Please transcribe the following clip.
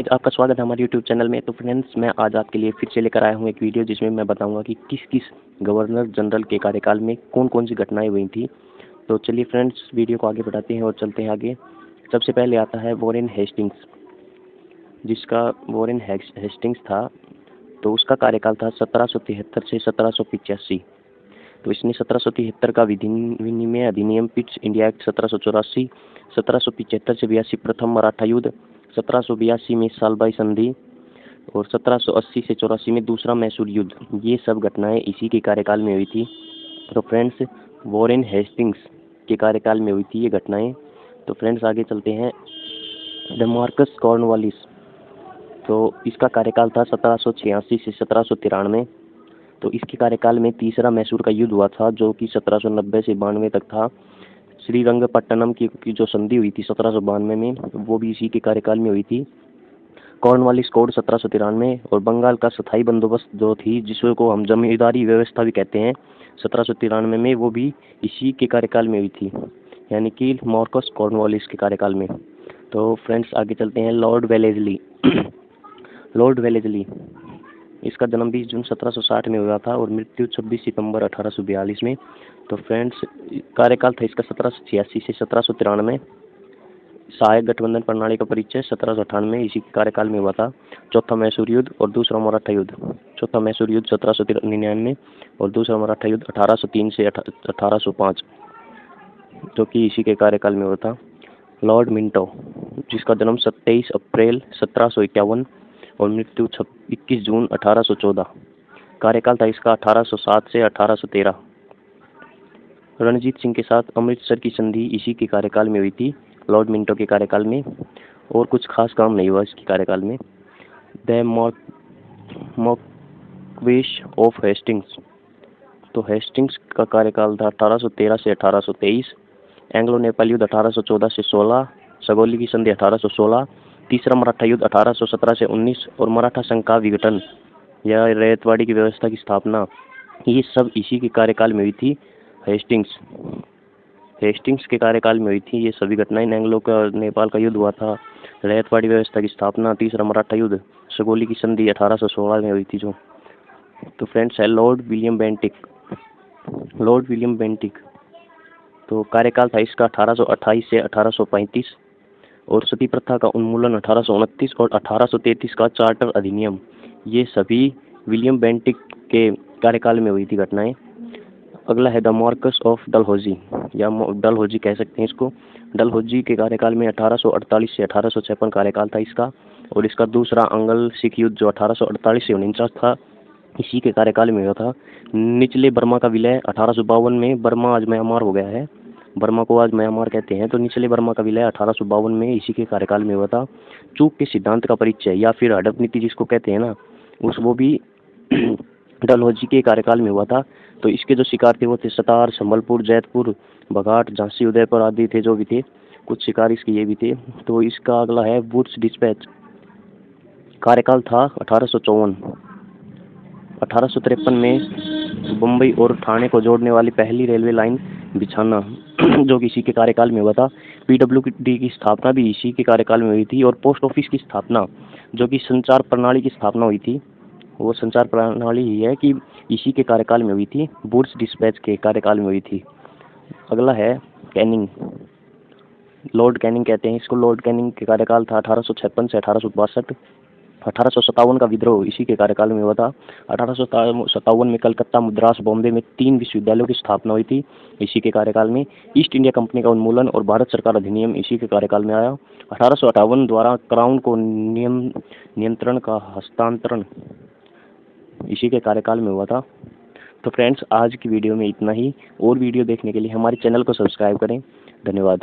आपका स्वागत है हमारे यूट्यूब चैनल में। तो फ्रेंड्स, मैं आज आपके लिए फिर से लेकर आया हूँ एक वीडियो जिसमें मैं बताऊंगा कि किस किस गवर्नर जनरल के कार्यकाल में कौन कौन सी घटनाएं हुई थी। तो चलिए फ्रेंड्स, वीडियो को आगे बढ़ाते हैं और चलते हैं आगे। सबसे पहले आता है वॉरेन हेस्टिंग्स, जिसका वॉरेन हेस्टिंग्स था। तो उसका कार्यकाल था 1773 से 1785। तो इसने 1773 का विनिमय अधिनियम पिट्स इंडिया एक्ट 1784, 1775 से 82 प्रथम मराठा युद्ध, 1782 में सालबाई संधि और 1780 से 84 में दूसरा मैसूर युद्ध, ये सब घटनाएं इसी के कार्यकाल में हुई थी। तो फ्रेंड्स, वॉरेन हेस्टिंग्स के कार्यकाल में हुई थी ये घटनाएं। तो फ्रेंड्स, आगे चलते हैं। द मार्कस कॉर्नवालिस, तो इसका कार्यकाल था 1786 से 1793। तो इसके कार्यकाल में तीसरा मैसूर का युद्ध हुआ था, जो कि 1790 से 92 तक था। श्रीरंगपट्टनम की जो संधि हुई थी 1792 में, वो भी इसी के कार्यकाल में हुई थी। कॉर्नवालिस कोड 1793 और बंगाल का स्थायी बंदोबस्त जो थी, जिसको हम जमींदारी व्यवस्था भी कहते हैं, 1793 में, वो भी इसी के कार्यकाल में हुई थी, यानी कि मार्कस कॉर्नवालिस के कार्यकाल में। तो फ्रेंड्स, आगे चलते हैं। लॉर्ड वेलेस्ली लॉर्ड वेलेस्ली, इसका जन्म 20 जून 1760 में हुआ था और मृत्यु 26 सितंबर 1842 में। तो फ्रेंड्स, कार्यकाल था इसका 1786 से 1793। सहायक गठबंधन प्रणाली का परिचय 1798 इसी के कार्यकाल में हुआ था। चौथा मैसूर युद्ध और दूसरा मराठा युद्ध, चौथा मैसूर युद्ध 1799 और दूसरा मराठा युद्ध 1803 से 1805, जो कि इसी के कार्यकाल में हुआ था। लॉर्ड मिंटो, जिसका जन्म 27 अप्रैल 1751 और मृत्यु 21 जून 1814, कार्यकाल था इसका 1807 से 1813। रणजीत सिंह के साथ अमृतसर की संधि इसी के कार्यकाल में हुई थी, लॉर्ड मिंटो के कार्यकाल में, और कुछ खास काम नहीं हुआ इसके कार्यकाल में। द मार्क्वेस ऑफ हेस्टिंग्स, तो हेस्टिंग्स का कार्यकाल था 1813 से 1823। एंग्लो नेपाल युद्ध 1814 से 16, सगोली की संधि 1816, तीसरा मराठा युद्ध 1817 से 19 और मराठा संघ का विघटन या रैयतवाड़ी की व्यवस्था की स्थापना, ये सब इसी के कार्यकाल में हुई थी। हेस्टिंग्स के कार्यकाल में हुई थी ये सभी घटनाएं। एंग्लो का नेपाल का युद्ध हुआ था, रैयतवाड़ी व्यवस्था की स्थापना, तीसरा मराठा युद्ध, सगोली की संधि 1816 में हुई थी जो। तो फ्रेंड्स है Lord William Bentinck. Lord William Bentinck, तो कार्यकाल था इसका 1828 से 1835 और सती प्रथा का उन्मूलन 1829 और 1833 का चार्टर अधिनियम, ये सभी विलियम बेंटिक के कार्यकाल में हुई थी घटनाएं। अगला है द मार्कस ऑफ डलहौजी, या डलहौजी कह सकते हैं इसको। डलहौजी के कार्यकाल में 1848 से 1856 कार्यकाल था इसका, और इसका दूसरा अंगल सिख युद्ध जो 1848 से 49 था, इसी के कार्यकाल में हुआ था। निचले बर्मा का विलय 1852 में, बर्मा आज म्यांमार हो गया है, बर्मा को आज म्यांमार कहते हैं। तो निचले बर्मा का विलय 1852 में इसी के कार्यकाल में हुआ था। चूक के सिद्धांत का परिचय या फिर हड़प नीति जिसको कहते हैं ना, वो भी डलहौजी के कार्यकाल में हुआ था। तो इसके जो शिकार थे वो थे सतार, संबलपुर, जैतपुर, बघाट, झांसी, उदयपुर आदि थे जो भी थे, कुछ शिकार इसके ये भी थे। तो इसका अगला है वुड्स डिस्पैच, कार्यकाल था 1854। 1853 में बम्बई और ठाणे को जोड़ने वाली पहली रेलवे लाइन बिछाना जो कि इसी के कार्यकाल में हुआ था। पीडब्ल्यूडी की स्थापना भी इसी के कार्यकाल में हुई थी, और पोस्ट ऑफिस की स्थापना जो कि संचार प्रणाली की स्थापना हुई थी, वो संचार प्रणाली ही है कि इसी के कार्यकाल में हुई थी, वुड्स डिस्पैच के कार्यकाल में हुई थी। अगला है कैनिंग, लॉर्ड कैनिंग कहते हैं इसको। लॉर्ड कैनिंग के कार्यकाल था 1856 से 1862। 1857 का विद्रोह इसी के कार्यकाल में हुआ था। 1857 में कलकत्ता, मद्रास, बॉम्बे में 3 विश्वविद्यालयों की स्थापना हुई थी इसी के कार्यकाल में। ईस्ट इंडिया कंपनी का उन्मूलन और भारत सरकार अधिनियम इसी के कार्यकाल में आया। 1858 द्वारा क्राउन को नियंत्रण का हस्तांतरण इसी के कार्यकाल में हुआ था। तो फ्रेंड्स, आज की वीडियो में इतना ही। और वीडियो देखने के लिए हमारे चैनल को सब्सक्राइब करें। धन्यवाद।